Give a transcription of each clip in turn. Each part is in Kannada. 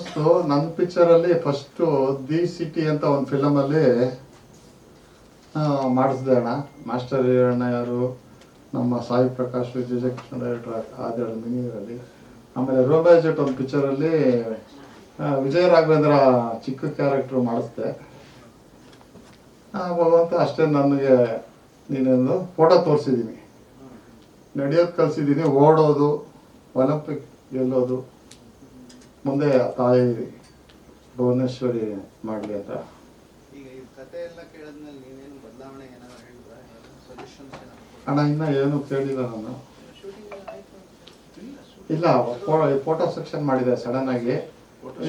ಅನ್ನಿಸ್ತು ನನ್ನ ಪಿಕ್ಚರಲ್ಲಿ ಫಸ್ಟು ದಿ ಸಿಟಿ ಅಂತ ಒಂದು ಫಿಲಮಲ್ಲಿ ಮಾಡಿಸ್ದೆ ಅಣ್ಣ. ಮಾಸ್ಟರ್ ಅಣ್ಣ ಯಾರು, ನಮ್ಮ ಸಾಯಿ ಪ್ರಕಾಶ್, ವಿಜಯ ಕೃಷ್ಣ ಡೈರೆಕ್ಟರ್ ಆದೇಳು ಮಿನಿರಲ್ಲಿ. ಆಮೇಲೆ ರೋಮಿಯೋ ಜೂಲಿಯೆಟ್ ಒಂದು ಪಿಕ್ಚರಲ್ಲಿ ವಿಜಯ ರಾಘವೇಂದ್ರ ಚಿಕ್ಕ ಕ್ಯಾರೆಕ್ಟ್ರು ಮಾಡಿಸ್ದೆ. ಭಗವಂತ ಅಷ್ಟೇ ನನಗೆ ನೀನೊಂದು ಫೋಟೋ ತೋರಿಸಿದ್ದೀನಿ, ನಡೆಯೋದು ಕಲಿಸಿದ್ದೀನಿ, ಓಡೋದು, ಒಲಿಂಪಿಕ್ ಗೆಲ್ಲೋದು, ಮುಂದೆ ತಾಯಿ ಭುವನೇಶ್ವರಿ ಮಾಡಲಿ ಅಂತ. ಈಗ ಈ ಕತೆ ಎಲ್ಲ ಕೇಳಿದ್ಮೇಲೆ ನೀವೇನು ಬದಲಾವಣೆ ಏನಾದ್ರು ಹೇಳಿದ್ರಾ? ಸೊಲ್ಯೂಷನ್ಸ್ ಏನಾದ್ರು? ಅಣ್ಣ ಇನ್ನೂ ಏನು ಕೇಳಿಲ್ಲ ನಾನು. ಇಲ್ಲ, ಫೋಟೋ ಸೆಕ್ಷನ್ ಮಾಡಿದೆ ಸಡನ್ನಾಗಿ.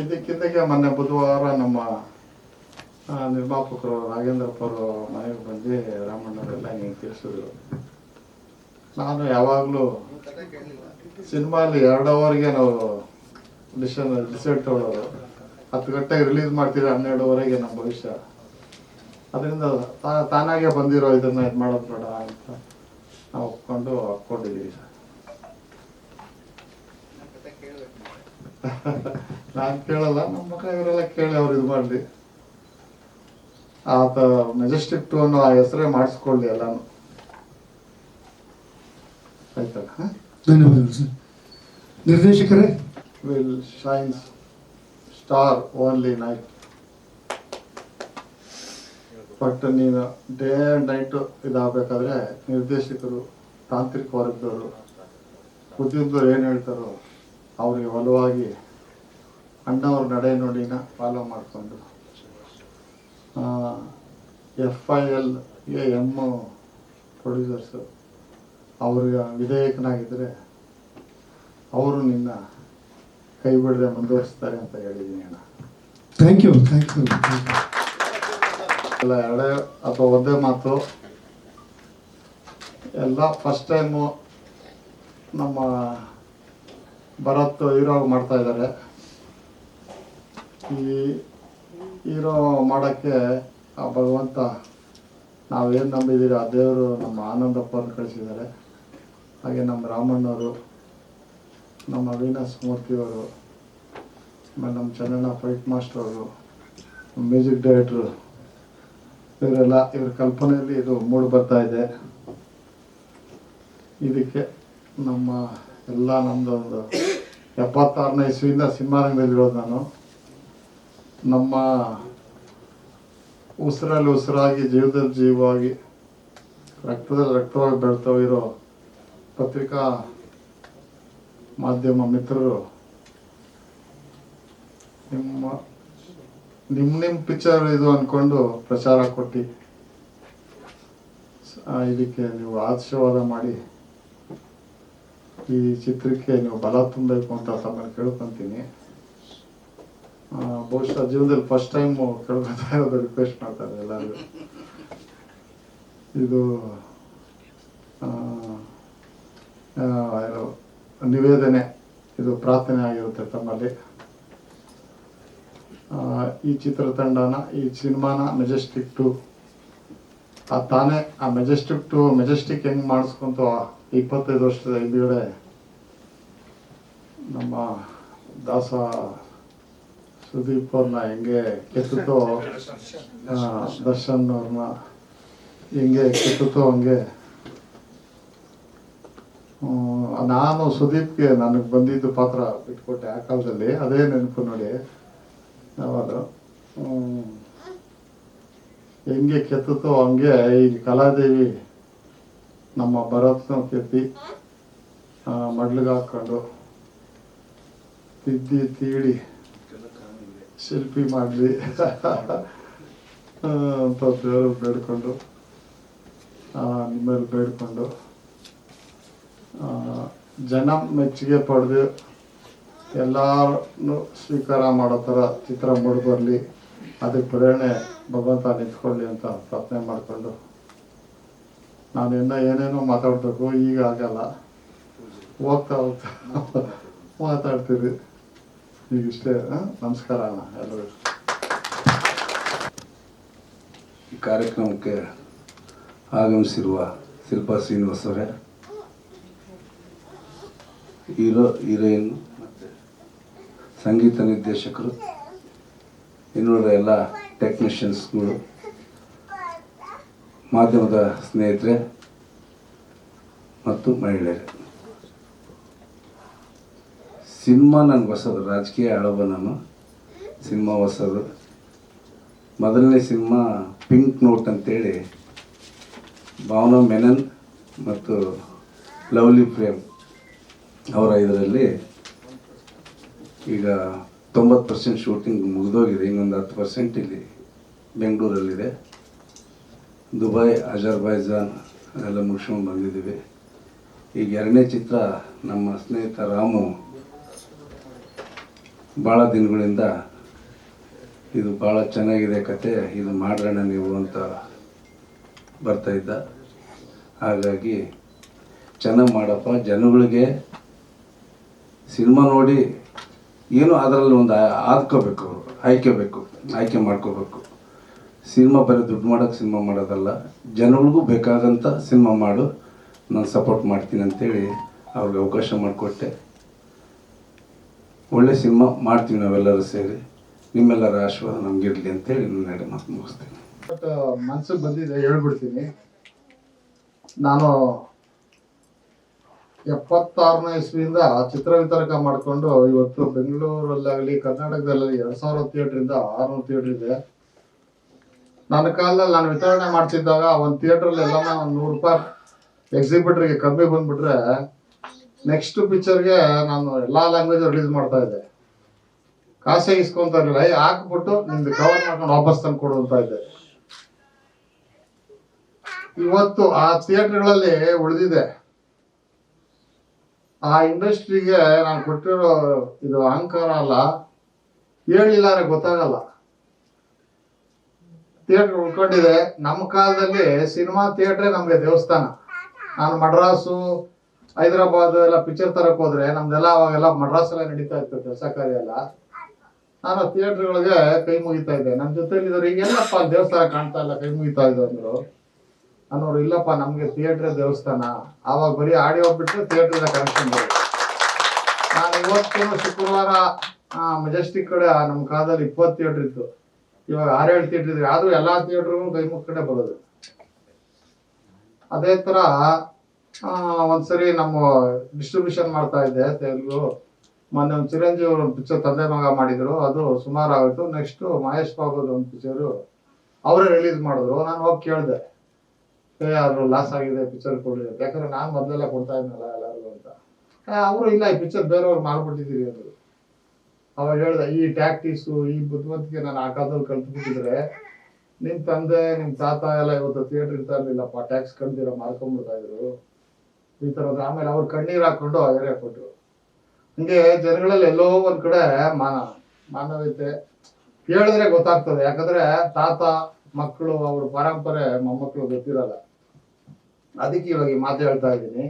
ಇದಕ್ಕಿಂದಕ್ಕೆ ಮೊನ್ನೆ ಬುಧವಾರ ನಮ್ಮ ನಿರ್ಮಾಪಕರು ನಾಗೇಂದ್ರಪ್ಪ ಅವರು ಮನೆಗೆ ಬಂದು ರಾಮಣ್ಣವರೆಲ್ಲ ಹಿಂಗೆ ತಿಳಿಸಿದ್ರು. ನಾನು ಯಾವಾಗಲೂ ಸಿನಿಮಾಲಿ 2 ಅವರ್ಗೆ ನಾವು ಡಿಸೈಡ್ ತೊಗೊಳ್ಳೋದು. 10 ಗಂಟೆಗೆ ರಿಲೀಸ್ ಮಾಡ್ತೀವಿ, 12ವರೆಗೆ ನಮ್ಮ ಭವಿಷ್ಯ. ಅದರಿಂದ ತಾನಾಗೆ ಬಂದಿರೋ ಇದನ್ನು ಇದು ಮಾಡೋದು ಬೇಡ ಅಂತ ನಾವು ಒಪ್ಕೊಂಡು ಹಾಕ್ಕೊಂಡಿದ್ದೀವಿ ಸರ್. ನಾನು ಕೇಳಲ್ಲ, ನಮ್ಮ ಮಗ ಇವರೆಲ್ಲ ಕೇಳಿ ಅವ್ರು ಇದು ಮಾಡಲಿ. ಆತ ಮೆಜೆಸ್ಟಿಕ್ 2 ಅನ್ನೋ ಆ ಹೆಸರೇ ಮಾಡಿಸ್ಕೊಳ್ಳಿ ಎಲ್ಲಾನು. ಆಯ್ತಲ್ಲ? ಧನ್ಯವಾದಗಳು ಸರ್. ನಿರ್ದೇಶಕರೇ, will shines star only night. But ನೀನು ಡೇ ಆ್ಯಂಡ್ ನೈಟು ಇದಾಗಬೇಕಾದ್ರೆ ನಿರ್ದೇಶಕರು, ತಾಂತ್ರಿಕ ವರ್ಗದವರು, ಉದ್ಯಮದವ್ರು ಏನು ಹೇಳ್ತಾರೋ ಅವ್ರಿಗೆ ಒಲವಾಗಿ ಅಣ್ಣವ್ರ ನಡೆ ನುಡಿನ ಫಾಲೋ ಮಾಡಿಕೊಂಡು FILಗೆ ಪ್ರೊಡ್ಯೂಸರ್ಸು ಅವ್ರಿಗೆ ವಿಧೇಯಕನಾಗಿದ್ದರೆ ಅವರು ನಿನ್ನ ಕೈ ಬಿಡದೆ ಮುಂದುವರಿಸ್ತಾರೆ ಅಂತ ಹೇಳಿದ್ದೀನಿ ಅಣ್ಣ. Thank you. ಎಲ್ಲ ಎರಡೇ ಅಥವಾ ಒಂದೇ ಮಾತು. ಎಲ್ಲ ಫಸ್ಟ್ ಟೈಮು ನಮ್ಮ ಭರತ್ ಹೀರೋ ಮಾಡ್ತಾ ಇದ್ದಾರೆ. ಈ ಹೀರೋ ಮಾಡೋಕ್ಕೆ ಆ ಭಗವಂತ ನಾವೇನು ನಂಬಿದ್ದೀರಿ ಆ ದೇವರು ನಮ್ಮ ಆನಂದಪ್ಪ ಅವ್ರನ್ನ ಕಳಿಸಿದ್ದಾರೆ. ಹಾಗೆ ನಮ್ಮ ರಾಮಣ್ಣವರು, ನಮ್ಮ ವೀನಸ್ ಮೂರ್ತಿಯವರು, ಆಮೇಲೆ ನಮ್ಮ ಚನ್ನಣ್ಣ ಫೈಟ್ ಮಾಸ್ಟರ್ ಅವರು, ಮ್ಯೂಸಿಕ್ ಡೈರೆಕ್ಟ್ರು, ಇವರೆಲ್ಲ ಇವ್ರ ಕಲ್ಪನೆಯಲ್ಲಿ ಇದು ಮೂಡಿ ಬರ್ತಾ ಇದೆ. ಇದಕ್ಕೆ ನಮ್ಮ ಎಲ್ಲ ನಮ್ಮದೊಂದು 76ನೇ ಇಸ್ವಿಯಿಂದ ಸಿನಿಮಾ ರಂಗದಲ್ಲಿರೋದು ನಾನು. ನಮ್ಮ ಉಸಿರಲ್ಲಿ ಉಸಿರಾಗಿ, ಜೀವದಲ್ಲಿ ಜೀವವಾಗಿ, ರಕ್ತದಲ್ಲಿ ರಕ್ತವಾಗಿ ಬೆಳ್ತಾ ಇರೋ ಪತ್ರಿಕಾ ಮಾಧ್ಯಮ ಮಿತ್ರರು ನಿಮ್ಮ ಪಿಕ್ಚರ್ ಇದು ಅಂದ್ಕೊಂಡು ಪ್ರಚಾರ ಕೊಟ್ಟು ಇದಕ್ಕೆ ನೀವು ಆಶೀರ್ವಾದ ಮಾಡಿ ಈ ಚಿತ್ರಕ್ಕೆ ನೀವು ಬಲ ತುಂಬಬೇಕು ಅಂತ ತಮ್ಮನ್ನು ಕೇಳ್ಕೊತೀನಿ. ಬಹುಶಃ ಜೀವನದಲ್ಲಿ ಫಸ್ಟ್ ಟೈಮ್ ಕೇಳ್ಕೊತಾ ಇರೋದು, ರಿಕ್ವೆಸ್ಟ್ ಮಾಡ್ತಾರೆ ಎಲ್ಲರಿಗೂ. ಇದು ನಿವೇದನೆ, ಇದು ಪ್ರಾರ್ಥನೆ ಆಗಿರುತ್ತೆ ತಮ್ಮಲ್ಲಿ. ಈ ಚಿತ್ರತಂಡನ, ಈ ಸಿನಿಮಾನ ಮೆಜೆಸ್ಟಿಕ್ 2 ತಾನೇ ಆ ಮೆಜೆಸ್ಟಿಕ್ ಹೆಂಗೆ ಮಾಡಿಸ್ಕೊಂತ 25 ವರ್ಷದ ಹಿಂದುಗಡೆ ನಮ್ಮ ದಾಸ ಸುದೀಪ್ ಅವ್ರನ್ನ ಹೆಂಗೆ ಕೆತ್ತುತ್ತೋ, ದರ್ಶನ್ ಅವ್ರನ್ನ ಹೆಂಗೆ ಕೆತ್ತುತ್ತೋ ಹಂಗೆ ನಾನು ಸುದೀಪ್ಗೆ ನನಗೆ ಬಂದಿದ್ದು ಪಾತ್ರ ಬಿಟ್ಕೊಟ್ಟೆ ಆ ಕಾಲದಲ್ಲಿ. ಅದೇ ನೆನಪು ನೋಡಿ. ಯಾವಾಗ ಹೆಂಗೆ ಕೆತ್ತುತ್ತೋ ಹಂಗೆ ಈ ಕಲಾದೇವಿ ನಮ್ಮ ಭರತ್ನ ಕೆತ್ತಿ ಮಡ್ಲಿಗೆ ಹಾಕ್ಕೊಂಡು ತಿದ್ದಿ ತೀಡಿ ಶಿಲ್ಪಿ ಮಾಡಲಿ ಅಂತ ದೇವರು ಬೇಡ್ಕೊಂಡು, ನಿಮ್ಮಲ್ಲಿ ಬೇಡ್ಕೊಂಡು, ಜನ ಮೆಚ್ಚುಗೆ ಪಡೆದು ಎಲ್ಲರೂ ಸ್ವೀಕಾರ ಮಾಡೋ ಥರ ಚಿತ್ರ ಮೂಡಿ ಬರಲಿ, ಅದಕ್ಕೆ ಪ್ರೇರಣೆ ಭಗವಂತ ನಿಂತ್ಕೊಳ್ಳಿ ಅಂತ ಪ್ರಾರ್ಥನೆ ಮಾಡಿಕೊಂಡು, ನಾನು ಏನೇನೋ ಮಾತಾಡಬೇಕು, ಈಗ ಆಗಲ್ಲ, ಹೋಗ್ತಾ ಮಾತಾಡ್ತೀರಿ. ಈಗ ಇಷ್ಟೇ. ನಮಸ್ಕಾರ ಅಣ್ಣ ಎಲ್ಲರಿಗೂ. ಈ ಕಾರ್ಯಕ್ರಮಕ್ಕೆ ಆಗಮಿಸಿರುವ ಶಿಲ್ಪಾ ಶ್ರೀನಿವಾಸ್ ಅವರೇ, ಹೀರೋಯಿನ್ ಮತ್ತು ಸಂಗೀತ ನಿರ್ದೇಶಕರು, ಇನ್ನುಳಿದ ಎಲ್ಲ ಟೆಕ್ನಿಷಿಯನ್ಸ್ಗಳು, ಮಾಧ್ಯಮದ ಸ್ನೇಹಿತರೆ ಮತ್ತು ಮಹಿಳೆಯರು. ಸಿನಿಮಾ ನನಗೆ ಹೊಸದು, ರಾಜಕೀಯ ಆಳವ ನಾನು. ಸಿನಿಮಾ ಹೊಸದು. ಮೊದಲನೇ ಸಿನಿಮಾ ಪಿಂಕ್ ನೋಟ್ ಅಂತೇಳಿ ಭಾವನಾ ಮೆನನ್ ಮತ್ತು ಲವ್ಲಿ ಪ್ರೇಮ್ ಅವರ ಇದರಲ್ಲಿ ಈಗ 90% ಶೂಟಿಂಗ್ ಮುಗಿದೋಗಿದೆ. ಇನ್ನೊಂದು 10% ಇಲ್ಲಿ ಬೆಂಗಳೂರಲ್ಲಿದೆ. ದುಬೈ, ಅಜರ್ಬೈಜಾನ್ ಎಲ್ಲ ಮುಗಿಸ್ಕೊಂಡು ಬಂದಿದ್ದೀವಿ. ಈಗ ಎರಡನೇ ಚಿತ್ರ ನಮ್ಮ ಸ್ನೇಹಿತ ರಾಮು ಭಾಳ ದಿನಗಳಿಂದ ಇದು ಭಾಳ ಚೆನ್ನಾಗಿದೆ ಕತೆ, ಇದು ಮಾಡೋಣ ನೀವು ಅಂತ ಬರ್ತಾಯಿದ್ದ. ಹಾಗಾಗಿ ಚೆನ್ನಾಗಿ ಮಾಡಪ್ಪ, ಜನಗಳಿಗೆ ಸಿನಿಮಾ ನೋಡಿ ಏನು ಅದರಲ್ಲಿ ಒಂದು ಆದ್ಕೋಬೇಕು, ಅವರು ಆಯ್ಕೆ ಮಾಡ್ಕೋಬೇಕು. ಸಿನಿಮಾ ಬರೀ ದುಡ್ಡು ಮಾಡೋಕ್ಕೆ ಸಿನಿಮಾ ಮಾಡೋದಲ್ಲ, ಜನಗಳಿಗೂ ಬೇಕಾದಂಥ ಸಿನಿಮಾ ಮಾಡು, ನಾನು ಸಪೋರ್ಟ್ ಮಾಡ್ತೀನಿ ಅಂತೇಳಿ ಅವ್ರಿಗೆ ಅವಕಾಶ ಮಾಡಿಕೊಟ್ಟೆ. ಒಳ್ಳೆ ಸಿನಿಮಾ ಮಾಡ್ತೀವಿ ನಾವೆಲ್ಲರೂ ಸೇರಿ. ನಿಮ್ಮೆಲ್ಲರ ಆಶೀರ್ವಾದ ನಮಗಿರಲಿ ಅಂತೇಳಿ ನನ್ನ ಮಾತು ಮುಗಿಸ್ತೀನಿ. ಬಟ್ ಮನ್ಸಿಗೆ ಬಂದಿದೆ, ಹೇಳ್ಬಿಡ್ತೀನಿ. ನಾನು 76ನೇ ಇಸ್ವಿಯಿಂದ ಚಿತ್ರ ವಿತರಕ ಮಾಡಿಕೊಂಡು ಇವತ್ತು ಬೆಂಗಳೂರಲ್ಲಾಗಲಿ ಕರ್ನಾಟಕದಲ್ಲಿ 2000 ಥಿಯೇಟ್ರಿಂದ 600 ಥಿಯೇಟ್ರ್ ಇದೆ. ನನ್ನ ಕಾಲದಲ್ಲಿ ನಾನು ವಿತರಣೆ ಮಾಡ್ತಿದ್ದಾಗ ಒಂದು ಥಿಯೇಟ್ರಲ್ಲಿ ಎಲ್ಲ ಒಂದು 100 ರೂಪಾಯಿ ಎಕ್ಸಿಬಿಟ್ರಿಗೆ ಕಮ್ಮಿ ಬಂದ್ಬಿಟ್ರೆ ನೆಕ್ಸ್ಟ್ ಪಿಕ್ಚರ್ಗೆ ನಾನು ಎಲ್ಲ ಲ್ಯಾಂಗ್ವೇಜ್ ರಿಲೀಸ್ ಮಾಡ್ತಾ ಇದ್ದೆ. ಕಾಸೆ ಇಸ್ಕೊಂತ ಇರಲಿಲ್ಲ, ಹಾಕ್ಬಿಟ್ಟು ನಿಮ್ದು ಕವರ್ ಮಾಡ್ಕೊಂಡು ವಾಪಸ್ ತಂದು ಕೊಡು ಅಂತ ಇದ್ದೆ. ಇವತ್ತು ಆ ಥಿಯೇಟರ್ಗಳಲ್ಲಿ ಉಳಿದಿದೆ. ಆ ಇಂಡಸ್ಟ್ರಿಗೆ ನಾನು ಕೊಟ್ಟಿರೋ ಇದು ಅಹಂಕಾರ ಅಲ್ಲ, ಹೇಳಿಲ್ಲಾರೆ ಗೊತ್ತಾಗಲ್ಲ. ಥಿಯೇಟರ್ ಉಳ್ಕೊಂಡಿದೆ. ನಮ್ಮ ಕಾಲದಲ್ಲಿ ಸಿನಿಮಾ ಥಿಯೇಟ್ರೇ ನಮಗೆ ದೇವಸ್ಥಾನ. ನಾನು ಮಡ್ರಾಸು, ಹೈದರಾಬಾದ್ ಎಲ್ಲ ಪಿಕ್ಚರ್ ತರಕ್ ಹೋದ್ರೆ ನಮ್ದೆಲ್ಲ ಅವಾಗೆಲ್ಲ ಮಡ್ರಾಸಲ್ಲೇ ನಡೀತಾ ಇತ್ತು ಕೆಲಸ ಕಾರ್ಯ ಎಲ್ಲ. ನಾನು ಥಿಯೇಟರ್ಗಳಿಗೆ ಕೈ ಮುಗಿತಾ ಇದ್ದೆ. ನನ್ನ ಜೊತೆಲಿ ಇದ್ರು ಈಗೆಲ್ಲಪ್ಪ ದೇವಸ್ಥಾನ ಕಾಣ್ತಾ ಇಲ್ಲ, ಕೈ ಮುಗಿತಾ ಇದ್ದು ಅಂದ್ರು. ಅನ್ನೋರು ಇಲ್ಲಪ್ಪ ನಮ್ಗೆ ಥಿಯೇಟ್ರೇ ದೇವಸ್ಥಾನ. ಆವಾಗ ಬರೀ ಆಡಿಯೋ ಬಿಟ್ಟರೆ ಥಿಯೇಟ್ರಿಂದ ಕನೆಕ್ಷನ್ ಬರುತ್ತೆ. ನಾನು ಇವತ್ತು ಶುಕ್ರವಾರ ಮೆಜೆಸ್ಟಿಕ್ ಕಡೆ ನಮ್ಮ ಕಾಲದಲ್ಲಿ 20 ಥಿಯೇಟ್ರ್ ಇತ್ತು, ಇವಾಗ 6-7 ಥಿಯೇಟ್ರ್ ಇದ್ರೆ. ಆದ್ರೂ ಎಲ್ಲಾ ಥಿಯೇಟ್ರಿಗೂ ಕೈ ಮುಗ್ಕಡೆ ಬರೋದು. ಅದೇ ತರ ಒಂದ್ಸರಿ ನಮ್ಮ ಡಿಸ್ಟ್ರಿಬ್ಯೂಷನ್ ಮಾಡ್ತಾ ಇದ್ದೆ ತೆಲುಗು. ಮೊನ್ನೆ ಒಂದು ಚಿರಂಜೀವಿ ಅವರು ಒಂದು ಪಿಕ್ಚರ್ ತಂದೆ ಮಗ ಮಾಡಿದ್ರು, ಅದು ಸುಮಾರು ಆಗೋಯ್ತು. ನೆಕ್ಸ್ಟ್ ಮಹೇಶ್ ಬಾಬುದು ಒಂದು ಪಿಕ್ಚರು ಅವರೇ ರಿಲೀಸ್ ಮಾಡಿದ್ರು. ನಾನು ಹೋಗಿ ಕೇಳಿದೆ, ಅದು ಲಾಸ್ ಆಗಿದೆ ಪಿಕ್ಚರ್ ಕೊಡಿ ಅಂತ. ಯಾಕಂದ್ರೆ ನಾನು ಮೊದಲೆಲ್ಲ ಕೊಡ್ತಾ ಇದ್ನಲ್ಲ ಎಲ್ಲರಿಗೂ ಅಂತ. ಅವರು ಇಲ್ಲ, ಈ ಪಿಕ್ಚರ್ ಬೇರೆಯವ್ರು ಮಾಡ್ಬಿಟ್ಟಿದ್ದೀರಿ ಅಂದರು. ಅವಾಗ ಹೇಳ್ದೆ, ಈ ಟ್ಯಾಕ್ಟಿಸು, ಈ ಬುದ್ಧಿವಂತಿಕೆ ನಾನು ಆ ಕಾಲದಲ್ಲಿ ಕಲ್ತ್ಬಿಟ್ಟಿದ್ರೆ ನಿಮ್ಮ ತಂದೆ ನಿಮ್ಮ ತಾತ ಎಲ್ಲ ಇವತ್ತು ಥಿಯೇಟರ್ ಇರ್ತಾ ಇರ್ಲಿಲ್ಲಪ್ಪ, ಟ್ಯಾಕ್ಸ್ ಕಂಡಿರ ಮಾಡ್ಕೊಂಡ್ಬಿಡ್ತಾ ಇದ್ರು ಈ ಥರದ. ಆಮೇಲೆ ಅವ್ರು ಕಣ್ಣೀರು ಹಾಕೊಂಡು ಏರಿಯಾ ಕೊಟ್ಟರು. ಹಂಗೆ ಜನಗಳಲ್ಲಿ ಎಲ್ಲೋ ಒಂದ್ ಕಡೆ ಮಾನವೀಯತೆ ಹೇಳಿದ್ರೆ ಗೊತ್ತಾಗ್ತದೆ. ಯಾಕಂದ್ರೆ ತಾತ ಮಕ್ಕಳು ಅವ್ರ ಪರಂಪರೆ ಮೊಮ್ಮಕ್ಕಳು ಗೊತ್ತಿರಲ್ಲ. ಅದಕ್ಕೆ ಇವಾಗ ಈ ಮಾತು ಹೇಳ್ತಾ ಇದ್ದೀನಿ.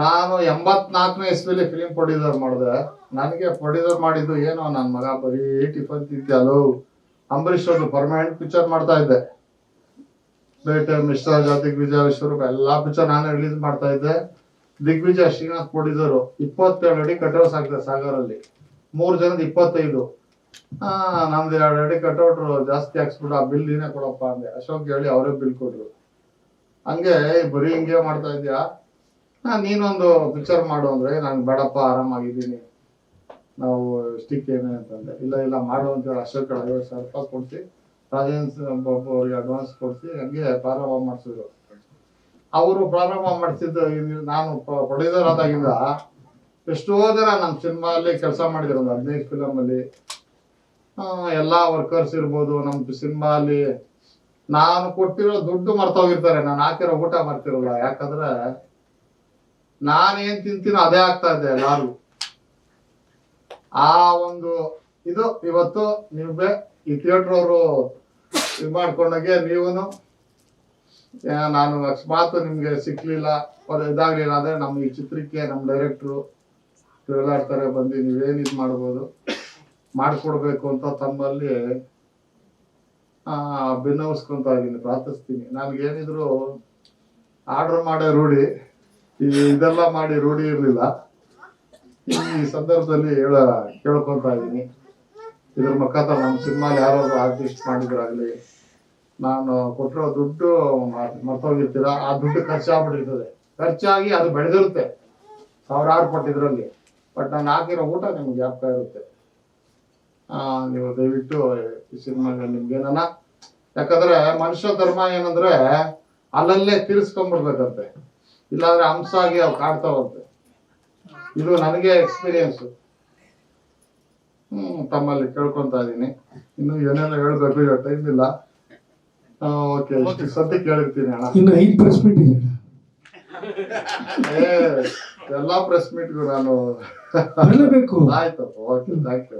ನಾನು 84ನೇ ಇಸ್ವಿಲಿ ಫಿಲಿಂ ಪ್ರೊಡ್ಯೂಸರ್ ಮಾಡಿದೆ. ನನಗೆ ಪ್ರೊಡ್ಯೂಸರ್ ಮಾಡಿದ್ದು ಏನೋ ನನ್ನ ಮಗ ಬರೀ ಟಿಫನ್ ತಿಂತ್ಯಲ್ಲೋ, ಅಂಬರೀಷ್ ಅವ್ರದ್ದು ಪರ್ಮನೆಂಟ್ ಪಿಕ್ಚರ್ ಮಾಡ್ತಾ ಇದ್ದೆ. ಬೇಟೆ, ಮಿಶ್ರ ಜಾತಿ, ದಿಗ್ವಿಜಯ, ವಿಶ್ವರೂಪ ಎಲ್ಲಾ ಪಿಕ್ಚರ್ ನಾನೇ ರಿಲೀಸ್ ಮಾಡ್ತಾ ಇದ್ದೆ. ದಿಗ್ವಿಜಯ ಶ್ರೀನಾಥ್ ಪ್ರೊಡ್ಯೂಸರು 27 ಅಡಿ ಕಟೌಟ್ಸ್ ಹಾಕಿದೆ ಸಾಗರಲ್ಲಿ. 3 ಜನದ 25. ನಮ್ದು 2 ಅಡಿ ಕಟೌಟ್ ಜಾಸ್ತಿ ಹಾಕ್ಸ್ಬಿಟ್ಟು ಆ ಬಿಲ್ ನೀನೇ ಕೊಡಪ್ಪ ಅಂದೆ. ಅಶೋಕ್ ಹೇಳಿ ಅವರೇ ಬಿಲ್ ಕೊಟ್ರು. ಹಂಗೆ ಬರೀ ಹಿಂಗೆ ಮಾಡ್ತಾ ಇದ್ಯಾ, ನೀನೊಂದು ಪಿಕ್ಚರ್ ಮಾಡು ಅಂದ್ರೆ ನಾನು ಬೇಡಪ್ಪ ಆರಾಮಾಗಿದ್ದೀನಿ, ನಾವು ಸ್ಟಿಕ್ ಏನೇ ಅಂತಂದೆ. ಇಲ್ಲ ಮಾಡು ಅಂತೇಳಿ ಅಶೋಕ್ 50,000 ರೂಪಾಯಿ ಕೊಡ್ಸಿ, ರಾಜೇಂದ್ರ ಬಾಬು ಅವ್ರಿಗೆ ಅಡ್ವಾನ್ಸ್ ಕೊಡ್ಸಿ ಹಂಗೆ ಪ್ರಾರಂಭ ಮಾಡಿಸಿದ್ರು. ಅವರು ಪ್ರಾರಂಭ ಮಾಡಿಸಿದ್ದು ನಾನು ಪ್ರೊಡ್ಯೂಸರ್ ಆದಾಗಿಂದ ಎಷ್ಟೋ ಜನ ನಮ್ಮ ಸಿನಿಮಾ ಅಲ್ಲಿ ಕೆಲಸ ಮಾಡಿದ್ರು. ಒಂದು 15 ಫಿಲಮ್ ಅಲ್ಲಿ ಎಲ್ಲಾ ವರ್ಕರ್ಸ್ ಇರ್ಬೋದು. ನಮ್ಮ ಸಿನಿಮಾ ಅಲ್ಲಿ ನಾನು ಕೊಟ್ಟಿರೋ ದುಡ್ಡು ಮರ್ತೋಗಿರ್ತಾರೆ, ನಾನು ಹಾಕಿರೋ ಊಟ ಮರ್ತಿರಲ್ಲ. ಯಾಕಂದ್ರೆ ನಾನೇನ್ ತಿಂತೀನೋ ಅದೇ ಆಗ್ತಾ ಇದೆ ಎಲ್ಲಾರು. ಆ ಒಂದು ಇದು ಇವತ್ತು ನೀವೇ ಈ ಥಿಯೇಟರ್ ಅವರು ಇದು ಮಾಡ್ಕೊಂಡಾಗೆ ನೀವೂನು ನಾನು ಅಕಸ್ಮಾತ್ ನಿಮ್ಗೆ ಸಿಕ್ಲಿಲ್ಲ ಇದಾಗ್ಲಿಲ್ಲ ಅಂದ್ರೆ ನಮ್ಮ ಈ ಚಿತ್ರಕ್ಕೆ ನಮ್ಮ ಡೈರೆಕ್ಟ್ರು ಇವೆಲ್ಲ ಇರ್ತಾರೆ, ಬಂದು ನೀವೇನ್ ಇದು ಮಾಡ್ಬೋದು ಮಾಡ್ಕೊಡ್ಬೇಕು ಅಂತ ತಮ್ಮಲ್ಲಿ ಭಿನ್ನವಿಸ್ಕೊಂತ ಇದೀನಿ, ಪ್ರಾರ್ಥಿಸ್ತೀನಿ. ನನ್ಗೇನಿದ್ರು ಆರ್ಡರ್ ಮಾಡೇ ರೂಢಿ, ಇದೆಲ್ಲ ಮಾಡಿ ರೂಢಿ ಇರ್ಲಿಲ್ಲ. ಈ ಸಂದರ್ಭದಲ್ಲಿ ಕೇಳ್ಕೊತಾ ಇದ್ದೀನಿ, ಇದ್ರ ಮುಖಾಂತರ ನಮ್ಮ ಸಿನಿಮಾಲಿ ಯಾರಾದ್ರು ಆರ್ಟಿಸ್ಟ್ ಮಾಡಿದ್ರಾಗ್ಲಿ, ನಾನು ಕೊಟ್ಟಿರೋ ದುಡ್ಡು ಮರ್ತೋಗಿರ್ತೀರ, ಆ ದುಡ್ಡು ಖರ್ಚಾಗ್ಬಿಟ್ಟಿರ್ತದೆ, ಖರ್ಚಾಗಿ ಅದು ಬೆಳೆದಿರುತ್ತೆ ಸಾವಿರಾರು ಕೊಟ್ಟಿದ್ರಲ್ಲಿ, ಬಟ್ ನಾನು ಹಾಕಿರೋ ಊಟ ನಿಮ್ಗೆ ಜ್ಞಾಪಕ ಇರುತ್ತೆ. ನೀವು ದಯವಿಟ್ಟು ಈ ಸಿನಿಮಾಗೆ ನಿಮ್ಗೇನ, ಯಾಕಂದ್ರೆ ಮನುಷ್ಯ ಧರ್ಮ ಏನಂದ್ರೆ ಅಲ್ಲಲ್ಲೇ ತೀರಿಸ್ಕೊಂಡ್ಬಿಡ್ಬೇಕಂತೆ, ಇಲ್ಲಾಂದ್ರೆ ಹಂಸ ಆಗಿ ಅವು ಕಾಡ್ತಾವಂತೆ. ಇದು ನನಗೆ ಎಕ್ಸ್ಪೀರಿಯನ್ಸ್. ತಮ್ಮಲ್ಲಿ ಕೇಳ್ಕೊಂತ ಇದೀನಿ. ಇನ್ನು ಏನೆಲ್ಲ ಹೇಳ್ಬೇಕು, ಈಗ ಟೈಮ್ ಇಲ್ಲ. ಓಕೆ, ಇಷ್ಟು ಸದ್ಯಕ್ಕೆ ಹೇಳಿರ್ತೀನಿ ಅಣ್ಣ. ಇನ್ನು 5 ಪ್ರೆಸ್ ಮೀಟ್ ಇದೆ ಅಣ್ಣ. ಎಲ್ಲಾ ಪ್ರೆಸ್ ಮೀಟ್ಗೂ ನಾನು ಬರಲೇಬೇಕು. ಆಯ್ತು. Okay, thank you.